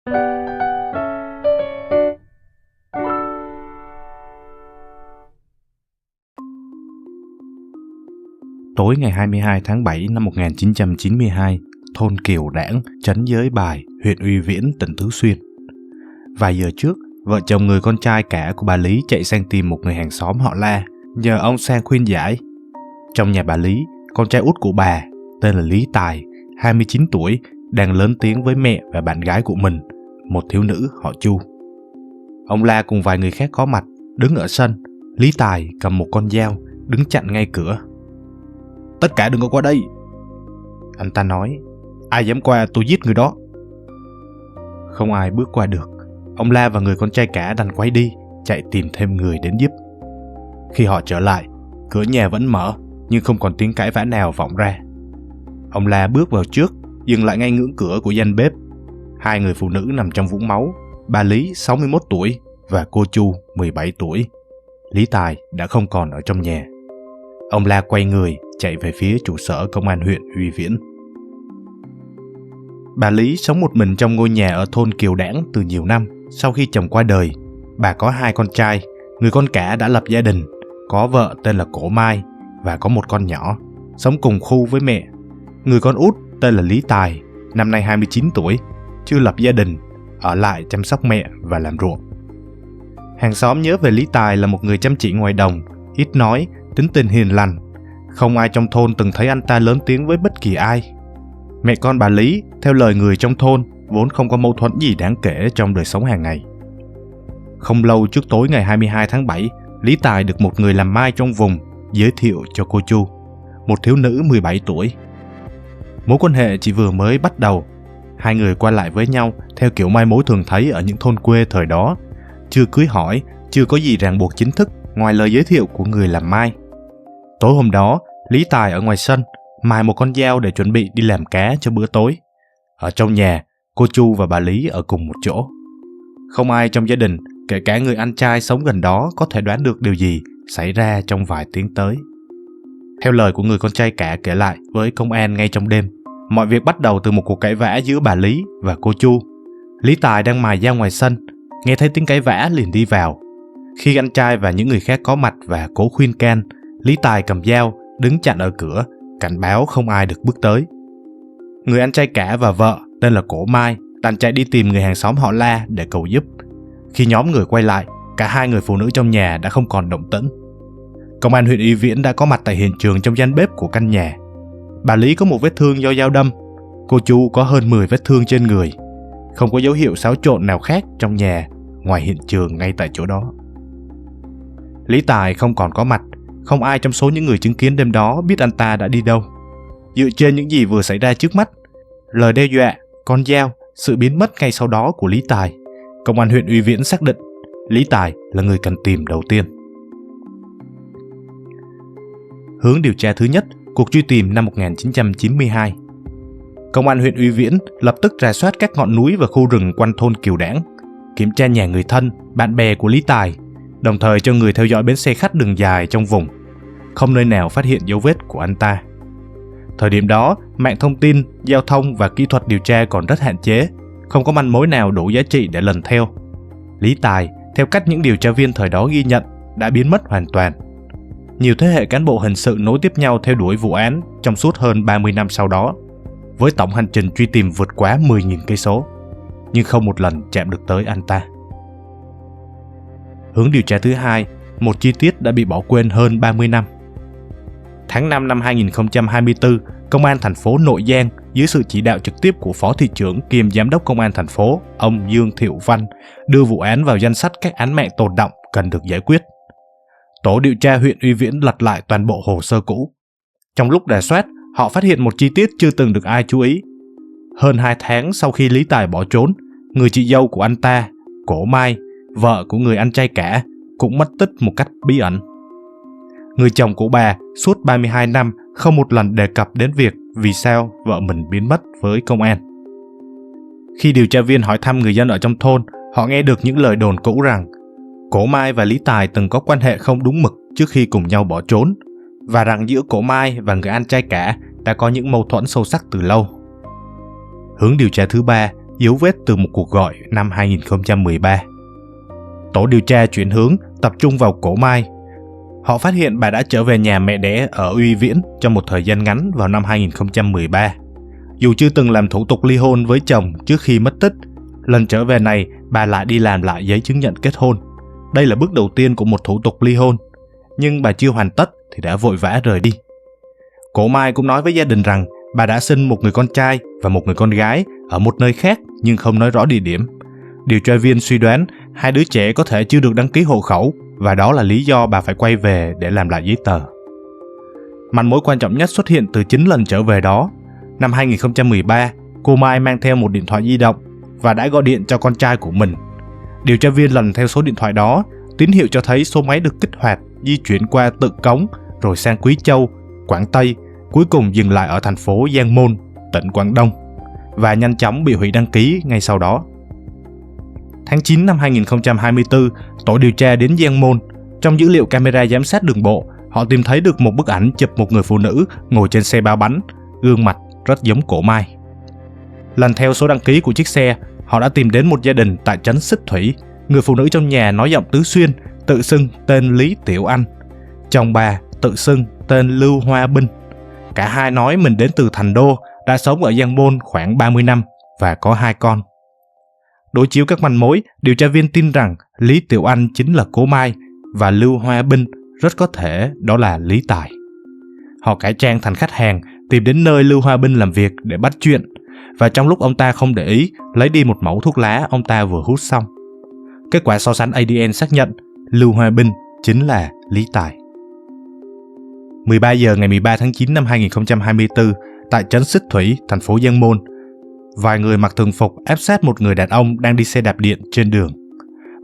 Tối ngày 22 tháng 7 năm 1992, thôn Kiều Đảng, trấn Giới Bài, huyện Uy Viễn, tỉnh Tứ Xuyên. Vài giờ trước, vợ chồng người con trai cả của bà Lý chạy sang tìm một người hàng xóm họ La, nhờ ông sang khuyên giải. Trong nhà bà Lý, con trai út của bà, tên là Lý Tài, 29 tuổi, đang lớn tiếng với mẹ và bạn gái của mình, một thiếu nữ họ Chu. Ông La cùng vài người khác có mặt, đứng ở sân. Lý Tài cầm một con dao, đứng chặn ngay cửa. "Tất cả đừng có qua đây," anh ta nói. "Ai dám qua tôi giết người đó." Không ai bước qua được. Ông La và người con trai cả đành quay đi, chạy tìm thêm người đến giúp. Khi họ trở lại, cửa nhà vẫn mở, nhưng không còn tiếng cãi vã nào vọng ra. Ông La bước vào trước, dừng lại ngay ngưỡng cửa của gian bếp. Hai người phụ nữ nằm trong vũng máu, bà Lý 61 tuổi và cô Chu 17 tuổi. Lý Tài đã không còn ở trong nhà. Ông La quay người, chạy về phía trụ sở công an huyện Uy Viễn. Bà Lý sống một mình trong ngôi nhà ở thôn Kiều Đảng từ nhiều năm. Sau khi chồng qua đời, bà có hai con trai, người con cả đã lập gia đình, có vợ tên là Cổ Mai và có một con nhỏ, sống cùng khu với mẹ. Người con út tên là Lý Tài, năm nay 29 tuổi, chưa lập gia đình, ở lại chăm sóc mẹ và làm ruộng. Hàng xóm nhớ về Lý Tài là một người chăm chỉ ngoài đồng, ít nói, tính tình hiền lành. Không ai trong thôn từng thấy anh ta lớn tiếng với bất kỳ ai. Mẹ con bà Lý, theo lời người trong thôn, vốn không có mâu thuẫn gì đáng kể trong đời sống hàng ngày. Không lâu trước tối ngày 22 tháng 7, Lý Tài được một người làm mai trong vùng giới thiệu cho cô Chu, một thiếu nữ 17 tuổi. Mối quan hệ chỉ vừa mới bắt đầu. Hai người qua lại với nhau theo kiểu mai mối thường thấy ở những thôn quê thời đó. Chưa cưới hỏi, chưa có gì ràng buộc chính thức ngoài lời giới thiệu của người làm mai. Tối hôm đó, Lý Tài ở ngoài sân mài một con dao để chuẩn bị đi làm cá cho bữa tối. Ở trong nhà, cô Chu và bà Lý ở cùng một chỗ. Không ai trong gia đình, kể cả người anh trai sống gần đó, có thể đoán được điều gì xảy ra trong vài tiếng tới. Theo lời của người con trai cả kể lại với công an ngay trong đêm, mọi việc bắt đầu từ một cuộc cãi vã giữa bà Lý và cô Chu. Lý Tài đang mài dao ngoài sân, nghe thấy tiếng cãi vã liền đi vào. Khi anh trai và những người khác có mặt và cố khuyên can, Lý Tài cầm dao, đứng chặn ở cửa, cảnh báo không ai được bước tới. Người anh trai cả và vợ, tên là Cổ Mai, đành chạy đi tìm người hàng xóm họ La để cầu giúp. Khi nhóm người quay lại, cả hai người phụ nữ trong nhà đã không còn động tĩnh. Công an huyện Y Viễn đã có mặt tại hiện trường trong gian bếp của căn nhà. Bà Lý có một vết thương do dao đâm, cô Chu có hơn 10 vết thương trên người. Không có dấu hiệu xáo trộn nào khác trong nhà ngoài hiện trường ngay tại chỗ đó. Lý Tài không còn có mặt. Không ai trong số những người chứng kiến đêm đó biết anh ta đã đi đâu. Dựa trên những gì vừa xảy ra trước mắt, lời đe dọa, con dao, sự biến mất ngay sau đó của Lý Tài, công an huyện Uy Viễn xác định Lý Tài là người cần tìm đầu tiên. Hướng điều tra thứ nhất, cuộc truy tìm năm 1992. Công an huyện Uy Viễn lập tức rà soát các ngọn núi và khu rừng quanh thôn Kiều Đảng, kiểm tra nhà người thân, bạn bè của Lý Tài, đồng thời cho người theo dõi bến xe khách đường dài trong vùng. Không nơi nào phát hiện dấu vết của anh ta. Thời điểm đó, mạng thông tin, giao thông và kỹ thuật điều tra còn rất hạn chế, không có manh mối nào đủ giá trị để lần theo. Lý Tài, theo cách những điều tra viên thời đó ghi nhận, đã biến mất hoàn toàn. Nhiều thế hệ cán bộ hình sự nối tiếp nhau theo đuổi vụ án trong suốt hơn 30 năm sau đó, với tổng hành trình truy tìm vượt quá 10.000 cây số, nhưng không một lần chạm được tới anh ta. Hướng điều tra thứ hai, một chi tiết đã bị bỏ quên hơn 30 năm. Tháng 5 năm 2024, Công an thành phố Nội Giang dưới sự chỉ đạo trực tiếp của Phó thị trưởng kiêm Giám đốc Công an thành phố, ông Dương Thiệu Văn, đưa vụ án vào danh sách các án mạng tồn đọng cần được giải quyết. Tổ điều tra huyện Uy Viễn lật lại toàn bộ hồ sơ cũ. Trong lúc rà soát, họ phát hiện một chi tiết chưa từng được ai chú ý. Hơn 2 tháng sau khi Lý Tài bỏ trốn, người chị dâu của anh ta, Cổ Mai, vợ của người anh trai cả, cũng mất tích một cách bí ẩn. Người chồng của bà suốt 32 năm không một lần đề cập đến việc vì sao vợ mình biến mất với công an. Khi điều tra viên hỏi thăm người dân ở trong thôn, họ nghe được những lời đồn cũ rằng Cổ Mai và Lý Tài từng có quan hệ không đúng mực trước khi cùng nhau bỏ trốn, và rằng giữa Cổ Mai và người anh trai cả đã có những mâu thuẫn sâu sắc từ lâu. Hướng điều tra thứ ba, dấu vết từ một cuộc gọi năm 2013. Tổ điều tra chuyển hướng tập trung vào cổ Mai. Họ phát hiện bà đã trở về nhà mẹ đẻ ở Uy Viễn trong một thời gian ngắn vào năm 2013. Dù chưa từng làm thủ tục ly hôn với chồng trước khi mất tích, lần trở về này bà lại đi làm lại giấy chứng nhận kết hôn. Đây là bước đầu tiên của một thủ tục ly hôn, nhưng bà chưa hoàn tất thì đã vội vã rời đi. Cổ Mai cũng nói với gia đình rằng bà đã sinh một người con trai và một người con gái ở một nơi khác nhưng không nói rõ địa điểm. Điều tra viên suy đoán hai đứa trẻ có thể chưa được đăng ký hộ khẩu và đó là lý do bà phải quay về để làm lại giấy tờ. Manh mối quan trọng nhất xuất hiện từ chính lần trở về đó. Năm 2013, cô Mai mang theo một điện thoại di động và đã gọi điện cho con trai của mình. Điều tra viên lần theo số điện thoại đó, tín hiệu cho thấy số máy được kích hoạt, di chuyển qua Tự Cống, rồi sang Quý Châu, Quảng Tây, cuối cùng dừng lại ở thành phố Giang Môn, tỉnh Quảng Đông, và nhanh chóng bị hủy đăng ký ngay sau đó. Tháng 9 năm 2024, tổ điều tra đến Giang Môn. Trong dữ liệu camera giám sát đường bộ, họ tìm thấy được một bức ảnh chụp một người phụ nữ ngồi trên xe ba bánh, gương mặt rất giống cổ Mai. Lần theo số đăng ký của chiếc xe, họ đã tìm đến một gia đình tại trấn Xích Thủy. Người phụ nữ trong nhà nói giọng Tứ Xuyên, tự xưng tên Lý Tiểu Anh. Chồng bà tự xưng tên Lưu Hoa Binh. Cả hai nói mình đến từ Thành Đô, đã sống ở Giang Môn khoảng 30 năm và có 2 con. Đối chiếu các manh mối, điều tra viên tin rằng Lý Tiểu Anh chính là cố Mai và Lưu Hoa Binh rất có thể đó là Lý Tài. Họ cải trang thành khách hàng, tìm đến nơi Lưu Hoa Binh làm việc để bắt chuyện, và trong lúc ông ta không để ý, lấy đi một mẩu thuốc lá ông ta vừa hút xong. Kết quả so sánh ADN xác nhận Lưu Hoa Binh chính là Lý Tài. 13 giờ ngày 13 tháng 9 năm 2024, tại trấn Xích Thủy, thành phố Giang Môn, vài người mặc thường phục áp sát một người đàn ông đang đi xe đạp điện trên đường.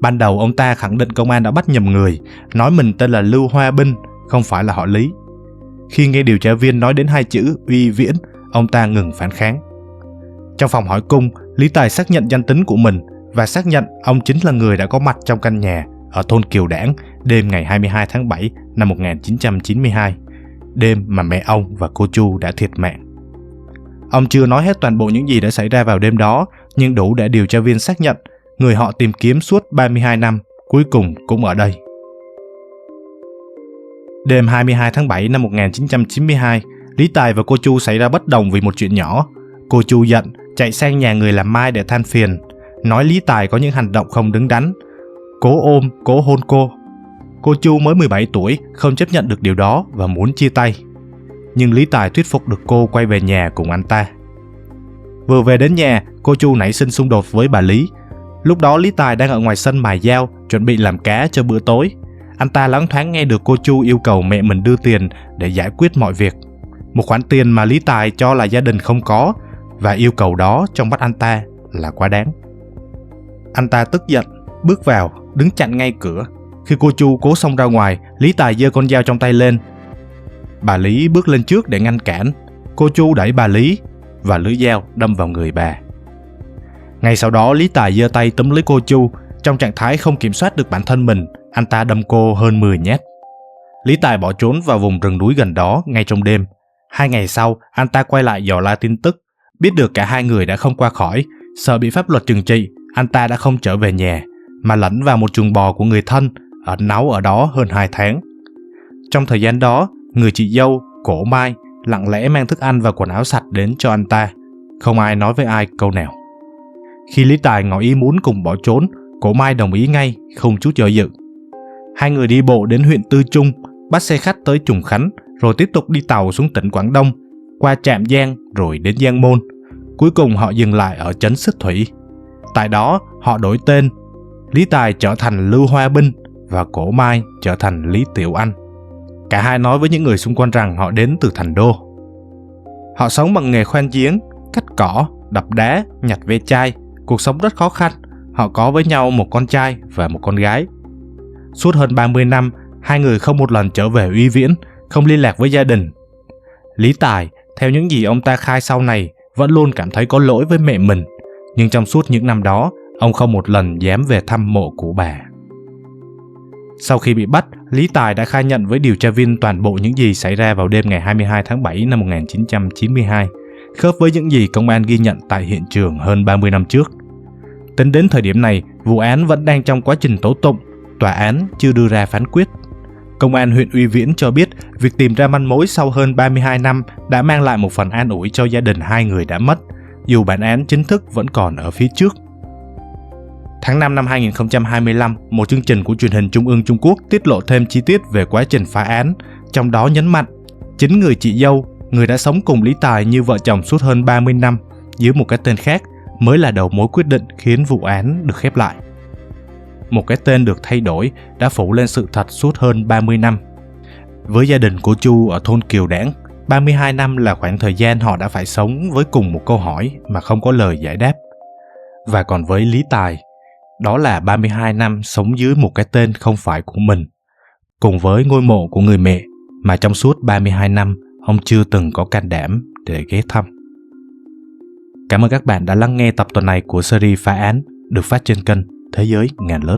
Ban đầu ông ta khẳng định công an đã bắt nhầm người, nói mình tên là Lưu Hoa Binh, không phải là họ Lý. Khi nghe điều tra viên nói đến hai chữ Uy Viễn, ông ta ngừng phản kháng. Trong phòng hỏi cung, Lý Tài xác nhận danh tính của mình và xác nhận ông chính là người đã có mặt trong căn nhà ở thôn Kiều Đảng đêm ngày 22 tháng 7 năm 1992, đêm mà mẹ ông và cô Chu đã thiệt mạng. Ông chưa nói hết toàn bộ những gì đã xảy ra vào đêm đó, nhưng đủ để điều tra viên xác nhận người họ tìm kiếm suốt 32 năm cuối cùng cũng ở đây. Đêm 22 tháng 7 năm 1992, Lý Tài và cô Chu xảy ra bất đồng vì một chuyện nhỏ. Cô Chu giận, chạy sang nhà người làm mai để than phiền, nói Lý Tài có những hành động không đứng đắn, cố ôm, cố hôn cô. Cô Chu mới 17 tuổi, không chấp nhận được điều đó và muốn chia tay. Nhưng Lý Tài thuyết phục được cô quay về nhà cùng anh ta. Vừa về đến nhà, cô Chu nảy sinh xung đột với bà Lý. Lúc đó Lý Tài đang ở ngoài sân mài dao, chuẩn bị làm cá cho bữa tối. Anh ta loáng thoáng nghe được cô Chu yêu cầu mẹ mình đưa tiền để giải quyết mọi việc. Một khoản tiền mà Lý Tài cho là gia đình không có, và yêu cầu đó trong mắt anh ta là quá đáng. Anh ta tức giận, bước vào, đứng chặn ngay cửa. Khi cô Chu cố xông ra ngoài, Lý Tài giơ con dao trong tay lên. Bà Lý bước lên trước để ngăn cản. Cô Chu đẩy bà Lý và lưỡi dao đâm vào người bà. Ngay sau đó, Lý Tài giơ tay túm lấy cô Chu. Trong trạng thái không kiểm soát được bản thân mình, anh ta đâm cô hơn 10 nhát. Lý Tài bỏ trốn vào vùng rừng núi gần đó ngay trong đêm. 2 ngày sau, anh ta quay lại dò la tin tức. Biết được cả hai người đã không qua khỏi, sợ bị pháp luật trừng trị, anh ta đã không trở về nhà, mà lẫn vào một chuồng bò của người thân, ẩn náu ở đó hơn 2 tháng. Trong thời gian đó, người chị dâu, cổ Mai, lặng lẽ mang thức ăn và quần áo sạch đến cho anh ta. Không ai nói với ai câu nào. Khi Lý Tài ngỏ ý muốn cùng bỏ trốn, cổ Mai đồng ý ngay, không chút do dự. Hai người đi bộ đến huyện Tư Trung, bắt xe khách tới Trùng Khánh, rồi tiếp tục đi tàu xuống tỉnh Quảng Đông, qua Trạm Giang rồi đến Giang Môn. Cuối cùng họ dừng lại ở trấn Xích Thủy. Tại đó, họ đổi tên. Lý Tài trở thành Lưu Hoa Binh và cổ Mai trở thành Lý Tiểu Anh. Cả hai nói với những người xung quanh rằng họ đến từ Thành Đô. Họ sống bằng nghề khoan giếng, cắt cỏ, đập đá, nhặt ve chai. Cuộc sống rất khó khăn. Họ có với nhau một con trai và một con gái. Suốt hơn 30 năm, hai người không một lần trở về Uy Viễn, không liên lạc với gia đình. Lý Tài, theo những gì ông ta khai sau này, vẫn luôn cảm thấy có lỗi với mẹ mình. Nhưng trong suốt những năm đó, ông không một lần dám về thăm mộ của bà. Sau khi bị bắt, Lý Tài đã khai nhận với điều tra viên toàn bộ những gì xảy ra vào đêm ngày 22 tháng 7 năm 1992, khớp với những gì công an ghi nhận tại hiện trường hơn 30 năm trước. Tính đến thời điểm này, vụ án vẫn đang trong quá trình tố tụng, tòa án chưa đưa ra phán quyết. Công an huyện Uy Viễn cho biết việc tìm ra manh mối sau hơn 32 năm đã mang lại một phần an ủi cho gia đình hai người đã mất, dù bản án chính thức vẫn còn ở phía trước. Tháng 5 năm 2025, một chương trình của truyền hình Trung ương Trung Quốc tiết lộ thêm chi tiết về quá trình phá án, trong đó nhấn mạnh chính người chị dâu, người đã sống cùng Lý Tài như vợ chồng suốt hơn 30 năm, dưới một cái tên khác, mới là đầu mối quyết định khiến vụ án được khép lại. Một cái tên được thay đổi đã phủ lên sự thật suốt hơn 30 năm. Với gia đình của Chu ở thôn Kiều Đảng, 32 năm là khoảng thời gian họ đã phải sống với cùng một câu hỏi mà không có lời giải đáp. Và còn với Lý Tài, đó là 32 năm sống dưới một cái tên không phải của mình, cùng với ngôi mộ của người mẹ mà trong suốt 32 năm ông chưa từng có can đảm để ghé thăm. Cảm ơn các bạn đã lắng nghe tập tuần này của series phá án được phát trên kênh Thế giới ngàn lớp.